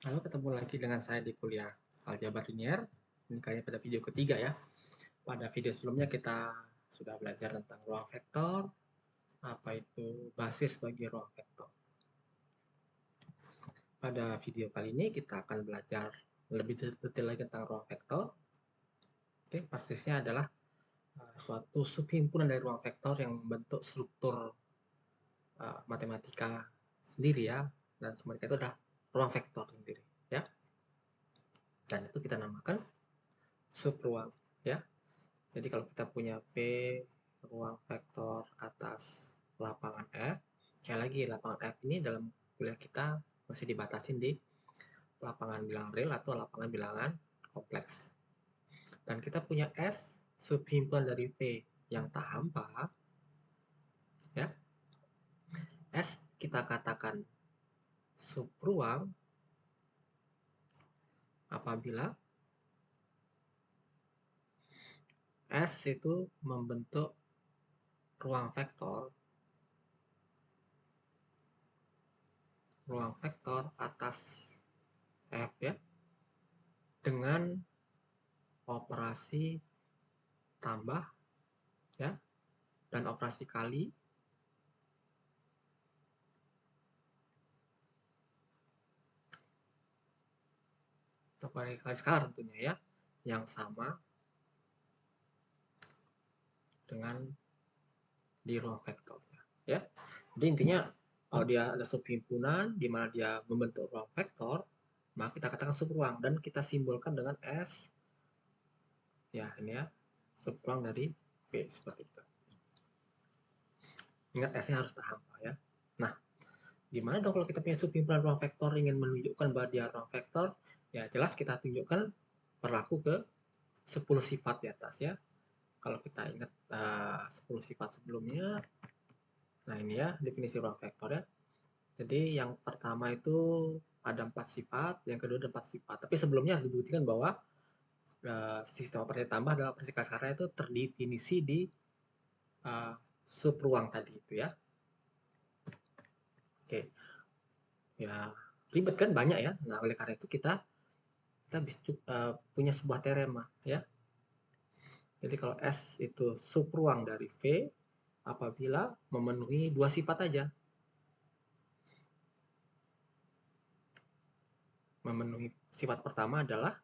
Halo, ketemu lagi dengan saya di kuliah Aljabar Linear. Ini kayaknya pada video ketiga ya. Pada video sebelumnya kita sudah belajar tentang ruang vektor, apa itu basis bagi ruang vektor. Pada video kali ini kita akan belajar lebih detail lagi tentang ruang vektor. Oke, basisnya adalah suatu subhimpunan dari ruang vektor yang membentuk struktur matematika sendiri ya. Dan matematika itu adalah ruang vektor sendiri ya. Dan itu kita namakan subruang ya. Jadi kalau kita punya V ruang vektor atas lapangan F, sekali lagi lapangan F ini dalam kuliah kita masih dibatasin di lapangan bilangan real atau lapangan bilangan kompleks. Dan kita punya S subhimpunan dari V yang tak hampa, ya. S kita katakan subruang apabila S itu membentuk ruang vektor atas F ya, dengan operasi tambah ya dan operasi kali kali skalar tentunya ya, yang sama dengan di ruang vektornya ya. Jadi intinya kalau dia ada subhimpunan di mana dia membentuk ruang vektor, maka kita katakan subruang dan kita simbolkan dengan S ya, ini ya, subruang dari V seperti itu. Ingat S-nya harus tak hampa ya. Nah, gimana dong kalau kita punya subhimpunan ruang vektor ingin menunjukkan bahwa dia ruang vektor? Ya jelas kita tunjukkan berlaku ke 10 sifat di atas ya. Kalau kita ingat 10 sifat sebelumnya, nah ini ya definisi ruang vektor ya. Jadi yang pertama itu ada 4 sifat, yang kedua ada 4 sifat. Tapi sebelumnya harus dibuktikan bahwa sistem operasi tambah dalam operasi kasarnya itu terdefinisi di subruang tadi itu ya. Oke, ya ribet kan, banyak ya. Nah oleh karena itu kita punya sebuah teorema ya. Jadi kalau S itu subruang dari V apabila memenuhi dua sifat aja. Memenuhi sifat pertama adalah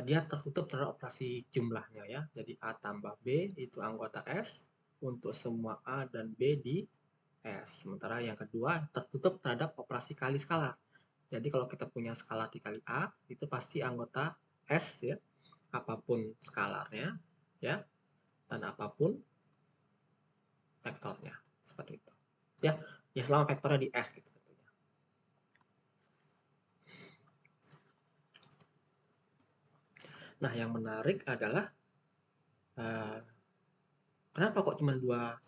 dia tertutup terhadap operasi jumlahnya ya. Jadi A tambah B itu anggota S untuk semua A dan B di S. Sementara yang kedua tertutup terhadap operasi kali skalar. Jadi kalau kita punya skalar dikali A itu pasti anggota S ya, apapun skalarnya ya, dan apapun vektornya seperti itu. Ya, ya selama vektornya di S gitu tentunya. Nah, yang menarik adalah kenapa kok cuma dua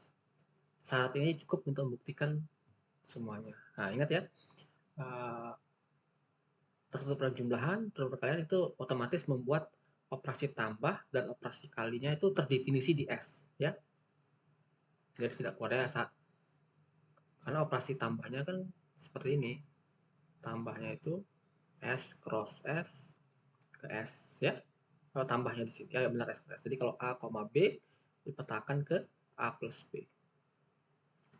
syarat ini cukup untuk membuktikan semuanya. Nah, ingat ya, tertutup perjumlahan, tertutup perkalian itu otomatis membuat operasi tambah dan operasi kalinya itu terdefinisi di S, ya. Jadi tidak keluar saat, karena operasi tambahnya kan seperti ini. Tambahnya itu S cross S ke S, ya. Kalau tambahnya di sini, ya benar S cross S. Jadi kalau A, B dipetakan ke A plus B.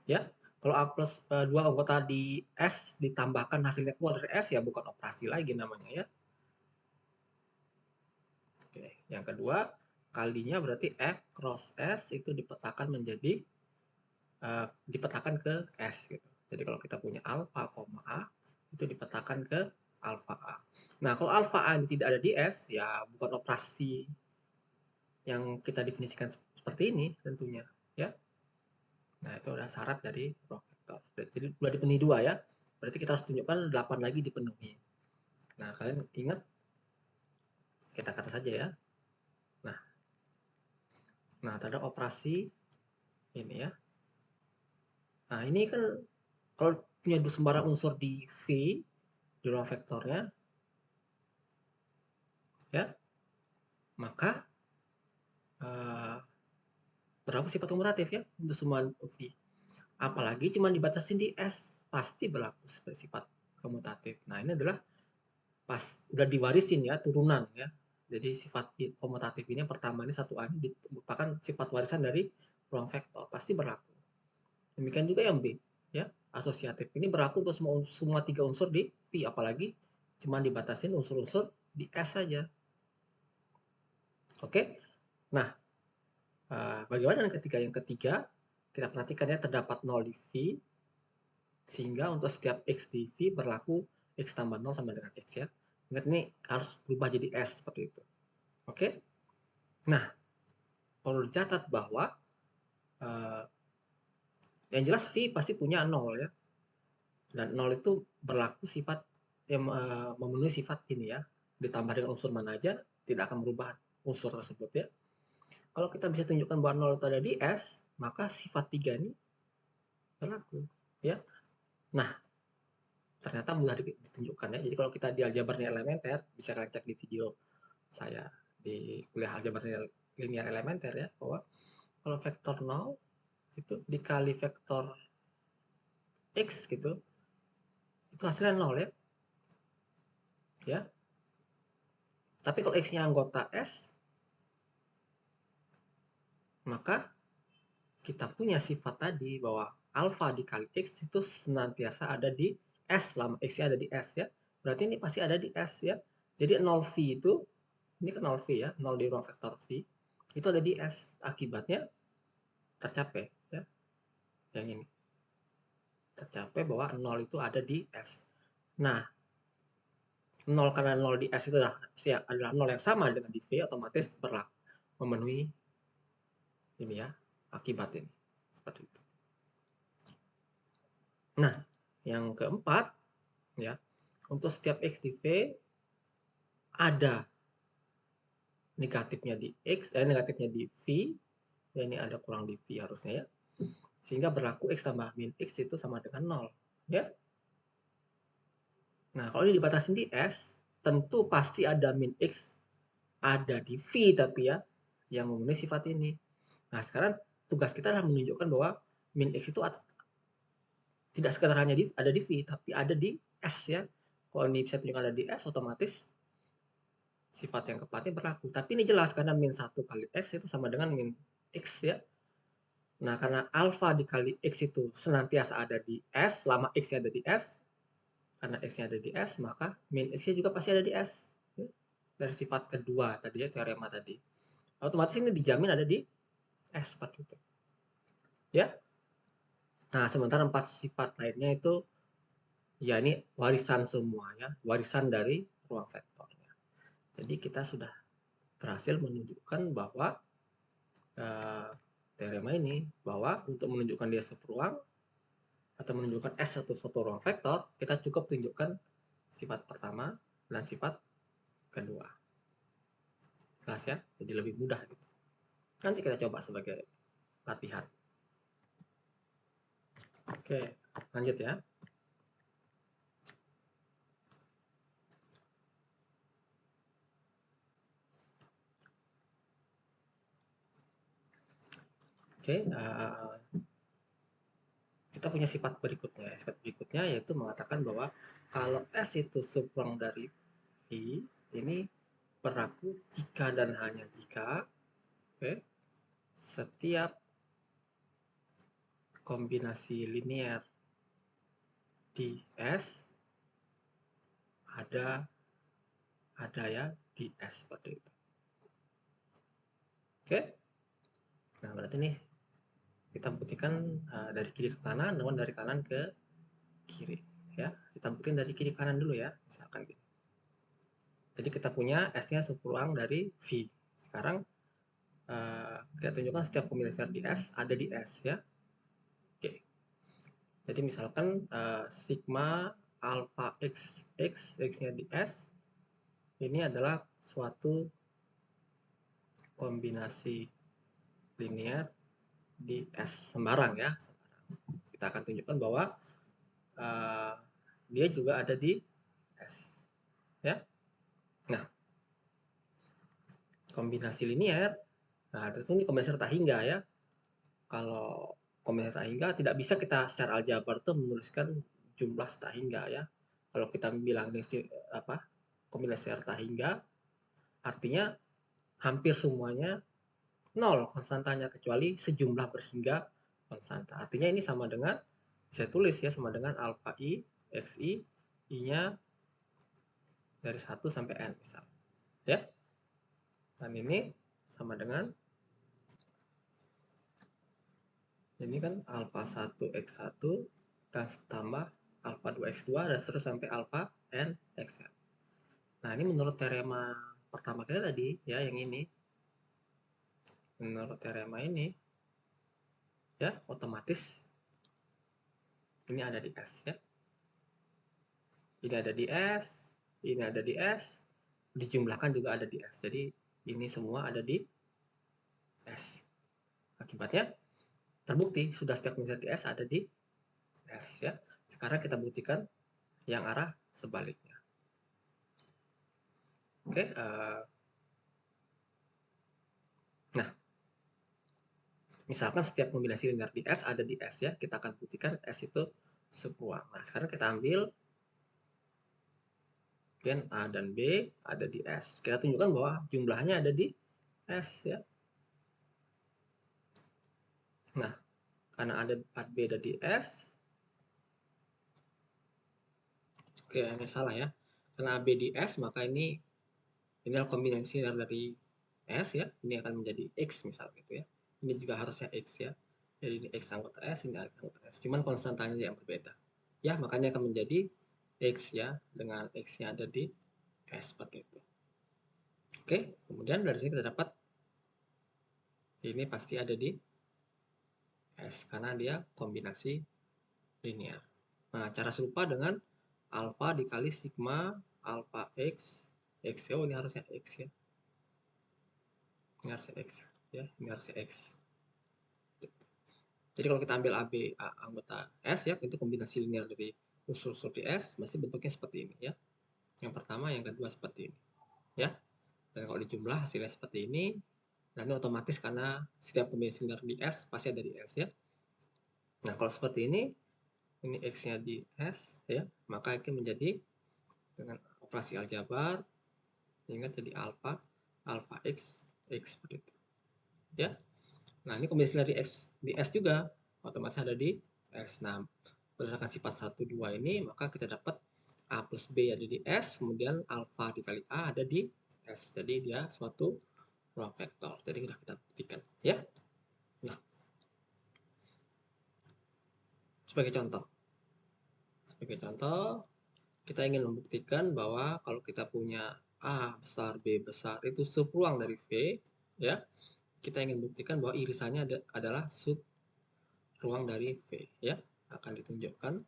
Ya, kalau A plus dua anggota di S ditambahkan hasilnya keluar dari S ya bukan operasi lagi namanya ya. Oke, yang kedua kalinya berarti F cross S itu dipetakan menjadi dipetakan ke S gitu. Jadi kalau kita punya alfa, A itu dipetakan ke alfa A. Nah, kalau alfa A ini tidak ada di S ya bukan operasi yang kita definisikan seperti ini tentunya ya. Nah, itu adalah syarat dari ruang vektor. Jadi sudah dipenuhi dua ya. Berarti kita harus tunjukkan 8 lagi dipenuhi. Nah, kalian ingat kita kata saja ya. Nah, terhadap operasi ini ya. Nah, ini kan kalau punya sembarang unsur di V di ruang vektornya ya, maka berlaku sifat komutatif ya untuk semua V. Apalagi cuma dibatasin di S, pasti berlaku sifat komutatif. Nah, ini adalah pas udah diwarisin ya turunan ya. Jadi sifat komutatif ini yang pertama ini 1A ini merupakan sifat warisan dari ruang vektor, pasti berlaku. Demikian juga yang B ya, asosiatif ini berlaku untuk semua 3 unsur di V, apalagi cuma dibatasin unsur-unsur di S saja. Oke. Nah, bagaimana dengan ketiga? Yang ketiga, kita perhatikan ya, terdapat 0 di V, sehingga untuk setiap X di V berlaku X tambah 0 sama dengan X ya. Ingat ini harus berubah jadi S seperti itu. Oke. Nah, perlu dicatat bahwa yang jelas V pasti punya 0 ya. Dan 0 itu berlaku sifat yang memenuhi sifat ini ya. Ditambah dengan unsur mana aja, tidak akan merubah unsur tersebut ya. Kalau kita bisa tunjukkan bahwa 0 itu ada di S, maka sifat 3 ini berlaku ya. Nah, ternyata mudah ditunjukkan ya. Jadi kalau kita di aljabar linear elementer, bisa kalian cek di video saya di kuliah aljabar linear elementer ya, bahwa kalau vektor 0 itu dikali vektor X gitu, itu hasilnya 0 ya. Ya. Tapi kalau X-nya anggota S, maka kita punya sifat tadi bahwa alfa dikali X itu senantiasa ada di S selama X-nya ada di S ya. Berarti ini pasti ada di S ya. Jadi 0V itu, ini kan 0V ya, 0 di ruang vektor V, itu ada di S. Akibatnya tercapai ya. Yang ini. Tercapai bahwa 0 itu ada di S. Nah, 0 karena 0 di S itu adalah 0 yang sama dengan di V, otomatis berlaku memenuhi ini ya, akibat ini. Seperti itu. Nah, yang keempat ya, untuk setiap X di V ada negatifnya di X, negatifnya di V, ya ini ada kurang di V harusnya ya. Sehingga berlaku X tambah min X itu sama dengan 0 ya. Nah, kalau ini dibatasin di S, tentu pasti ada min X ada di V tapi ya, yang memenuhi sifat ini. Nah, sekarang tugas kita adalah menunjukkan bahwa min X itu tidak sekedar hanya ada di V, tapi ada di S ya. Kalau ini bisa tunjukkan ada di S, otomatis sifat yang keempatnya berlaku. Tapi ini jelas karena min 1 kali X itu sama dengan min X ya. Nah, karena alfa dikali X itu senantiasa ada di S, selama X-nya ada di S, karena X-nya ada di S, maka min X-nya juga pasti ada di S. Ya. Dari sifat kedua tadi ya, teorema tadi. Otomatis ini dijamin ada di S seperti itu. Ya. Nah, sementara 4 sifat lainnya itu ya ini warisan semua ya, warisan dari ruang vektornya. Jadi kita sudah berhasil menunjukkan bahwa teorema ini bahwa untuk menunjukkan dia seperuang atau menunjukkan S satu suatu ruang vektor, kita cukup tunjukkan sifat pertama dan sifat kedua. Jelas ya? Jadi lebih mudah gitu. Nanti kita coba sebagai latihan. Oke, lanjut ya. Oke, kita punya sifat berikutnya. Sifat berikutnya yaitu mengatakan bahwa kalau S itu seperuang dari I, ini berlaku jika dan hanya jika setiap kombinasi linear di S ada ya di S seperti itu. Oke. Nah, berarti nih kita buktikan dari kiri ke kanan, namun dari kanan ke kiri ya. Kita buktikan dari kiri ke kanan dulu ya, misalkan gitu. Jadi kita punya S-nya seperuang dari V. Sekarang kita tunjukkan setiap kombinasi di S ada di S ya. Oke. Jadi misalkan sigma alpha X-nya di S ini adalah suatu kombinasi linear di S sembarang ya. Kita akan tunjukkan bahwa dia juga ada di S ya. Nah, kombinasi linear, nah itu ini kombinasi tak hingga ya. Kalau kombinasi tak hingga tidak bisa kita secara aljabar tuh menuliskan jumlah tak hingga ya. Kalau kita bilang apa kombinasi serta hingga, artinya hampir semuanya 0 konstantanya kecuali sejumlah berhingga konstanta. Artinya ini sama dengan, saya tulis ya, sama dengan alfa i, xi, i-nya dari 1 sampai n misal. Ya. Dan ini sama dengan, ini kan alfa 1 x1 tambah alfa 2 x2 dan terus sampai alfa n xn. Nah, ini menurut teorema pertama kita tadi ya, yang ini. Menurut teorema ini ya, otomatis ini ada di S ya. Ini ada di S, ini ada di S, dijumlahkan juga ada di S. Jadi ini semua ada di S. Akibatnya terbukti sudah setiap kombinasi di S ada di S ya. Sekarang kita buktikan yang arah sebaliknya. Oke, nah, misalkan setiap kombinasi linear di S ada di S ya, kita akan buktikan S itu seruang. Nah, sekarang kita ambil gen A dan B ada di S. Kita tunjukkan bahwa jumlahnya ada di S ya. Nah, karena ada B ada di S, oke, ini salah ya. Karena B di S, maka ini adalah kombinasi dari S ya. Ini akan menjadi X misal gitu ya. Ini juga harusnya X ya. Jadi ini X anggota S, ini anggota S. Cuman konstantanya yang berbeda. Ya, makanya akan menjadi X ya, dengan X-nya ada di S seperti itu. Oke, kemudian dari sini kita dapat ini pasti ada di S karena dia kombinasi linear. Nah, cara serupa dengan alfa dikali sigma alfa X, oh ini harusnya X ya. Ini harusnya X ya, ini harusnya X. Jadi kalau kita ambil AB anggota S ya, itu kombinasi linear dari unsur-unsur di S, masih bentuknya seperti ini ya. Yang pertama, yang kedua seperti ini ya. Dan kalau dijumlah hasilnya seperti ini, dan ini otomatis karena setiap kombinasi linear di S pasti ada di S ya. Nah, kalau seperti ini X-nya di S ya, maka itu menjadi dengan operasi aljabar, ingat jadi alfa X seperti itu ya. Nah, ini kombinasi dari X di S juga otomatis ada di S. Nah, berdasarkan sifat 1, 2 ini, maka kita dapat A plus B ada di S, kemudian alfa dikali A ada di S. Jadi dia suatu ruang vektor. Jadi sudah kita buktikan ya. Nah, sebagai contoh, kita ingin membuktikan bahwa kalau kita punya A besar, B besar itu subruang dari V ya. Kita ingin buktikan bahwa irisannya adalah sub ruang dari V ya. Akan ditunjukkan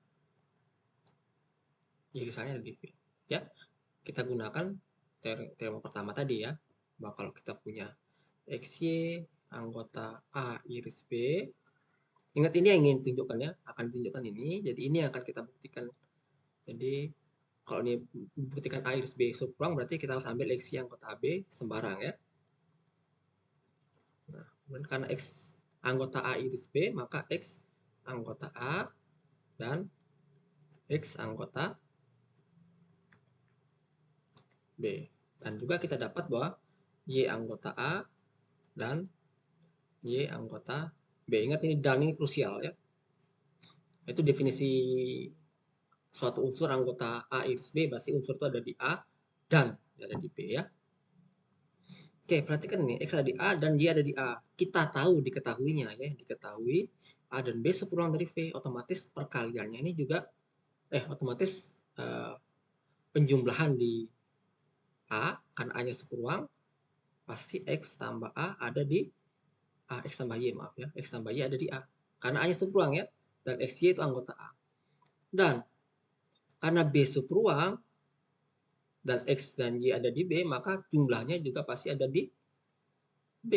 irisannya ada di V ya. Kita gunakan teorema pertama tadi ya, bahwa kalau kita punya XY anggota A iris B, ingat ini yang ingin tunjukkan ya, akan ditunjukkan ini, jadi ini yang akan kita buktikan. Jadi kalau ini buktikan A iris B subruang, berarti kita harus ambil XY anggota B sembarang ya. Nah, karena X anggota A iris B, maka X anggota A dan X anggota B. Dan juga kita dapat bahwa Y anggota A dan Y anggota B. Ingat ini dan ini krusial ya. Itu definisi suatu unsur anggota A iris B, berarti unsur itu ada di A dan ada di B ya. Oke, perhatikan ini, X ada di A dan Y ada di A. Kita tahu, diketahuinya ya, diketahui A dan B sepulang dari V, otomatis perkaliannya ini juga, otomatis penjumlahan di A, karena A-nya sepulang, pasti X tambah A ada di A, X tambah Y, maaf ya, X tambah Y ada di A. Karena A-nya subruang ya, dan XY itu anggota A. Dan karena B subruang, dan X dan Y ada di B, maka jumlahnya juga pasti ada di B.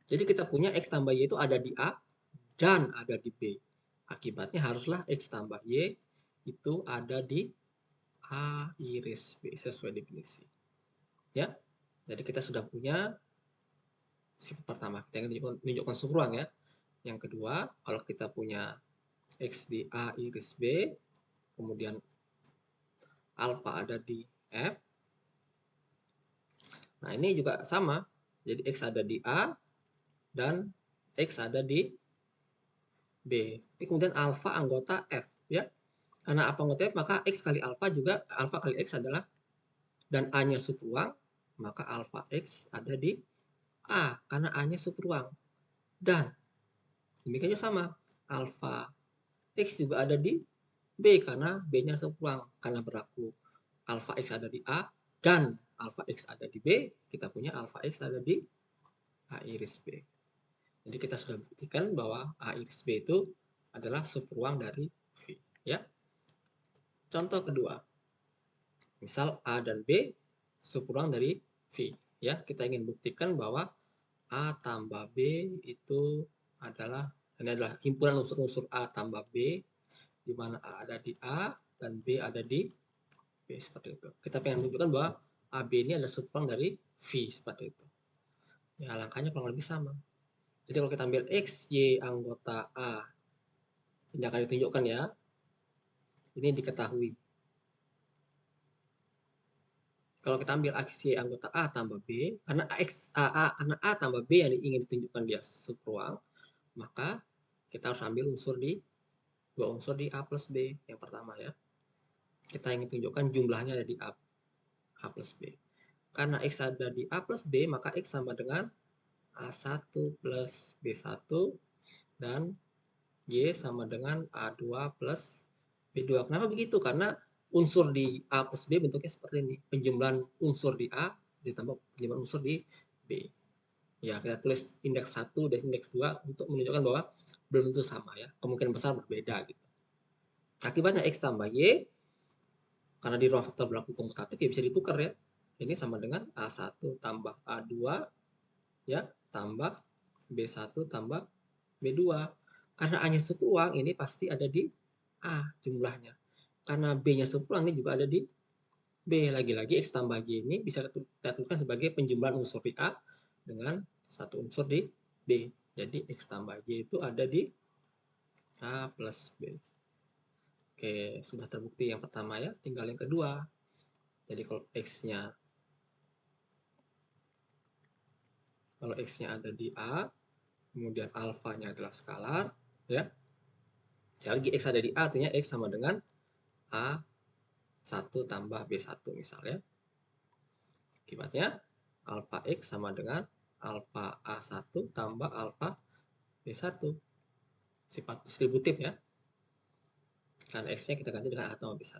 Jadi kita punya X tambah Y itu ada di A, dan ada di B. Akibatnya haruslah X tambah Y itu ada di A iris B, sesuai definisi. Ya, jadi kita sudah punya sifat pertama, kita ingin menunjukkan subruang ya. Yang kedua, kalau kita punya X di A iris B, kemudian alfa ada di F. Nah, ini juga sama. Jadi X ada di A dan X ada di B. Tapi kemudian alfa anggota F, ya. Karena apa anggota F, maka X kali alfa juga, alfa kali X adalah, dan A-nya subruang, maka alfa X ada di A, karena A-nya subruang. Dan demikiannya sama, alfa X juga ada di B, karena B-nya subruang. Karena berlaku alfa X ada di A, dan alfa X ada di B, kita punya alfa X ada di A iris B. Jadi kita sudah buktikan bahwa A iris B itu adalah subruang dari V. Ya. Contoh kedua, misal A dan B subruang dari V. Ya, kita ingin buktikan bahwa A tambah B itu ini adalah himpunan unsur-unsur A tambah B, di mana A ada di A dan B ada di B, seperti itu. Kita pengen menunjukkan bahwa AB ini adalah subruang dari V, seperti itu. Ya, langkahnya kurang lebih sama. Jadi kalau kita ambil X, Y anggota A, ini akan ditunjukkan ya. Ini diketahui. Kalau kita ambil X, Y anggota A tambah B, karena karena A tambah B yang ingin ditunjukkan dia subruang, maka kita harus ambil dua unsur di A plus B yang pertama ya. Kita ingin tunjukkan jumlahnya ada di A plus B. Karena X ada di A plus B, maka X sama dengan A1 plus B1 dan Y sama dengan A2 plus B2. Kenapa begitu? Karena unsur di A plus B bentuknya seperti ini. Penjumlahan unsur di A ditambah penjumlahan unsur di B. Ya, kita tulis indeks 1 dan indeks 2 untuk menunjukkan bahwa belum tentu sama ya. Kemungkinan besar berbeda gitu. Akibatnya X tambah Y, karena di ruang faktor berlaku komutatif ya bisa ditukar ya. Ini sama dengan A1 tambah A2 ya, tambah B1 tambah B2. Karena A-nya subruang, ini pasti ada di A jumlahnya. Karena B-nya subruang, ini juga ada di B. Lagi-lagi X tambah Y ini bisa kita tuliskan sebagai penjumlahan unsur di A dengan satu unsur di B. Jadi X tambah Y itu ada di A plus B. Oke, sudah terbukti yang pertama ya. Tinggal yang kedua. Jadi kalau X-nya ada di A, kemudian alfanya adalah skalar, ya. Sekali lagi X ada di A, artinya X sama dengan A1 tambah B1 misalnya. Akibatnya alfa X sama dengan alfa A1 tambah alfa B1. Sifat distributif ya. Karena X-nya kita ganti dengan A tambah B1.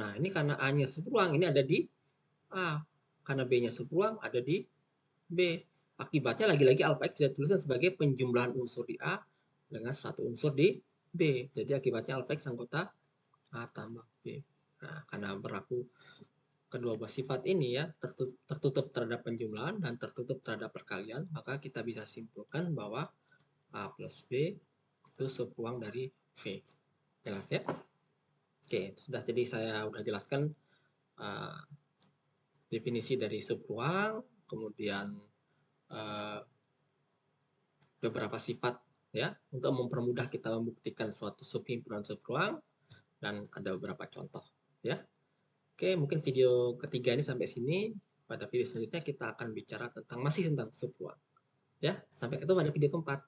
Nah, ini karena A-nya subruang, ini ada di A. Karena B-nya subruang, ada di B. Akibatnya lagi-lagi alfa X bisa dituliskan sebagai penjumlahan unsur di A dengan satu unsur di B. Jadi akibatnya alfa X anggota A tambah B. Nah, karena berlaku kedua buah sifat ini ya, tertutup terhadap penjumlahan dan tertutup terhadap perkalian, maka kita bisa simpulkan bahwa A plus B itu subruang dari V. Jelas ya? Oke, sudah, jadi saya sudah jelaskan uh, definisi dari subruang, kemudian uh, beberapa sifat ya untuk mempermudah kita membuktikan suatu subhimpunan subruang, dan ada beberapa contoh ya. Oke, mungkin video ketiga ini sampai sini. Pada video selanjutnya kita akan bicara masih tentang subruang. Ya, sampai ketemu pada video keempat.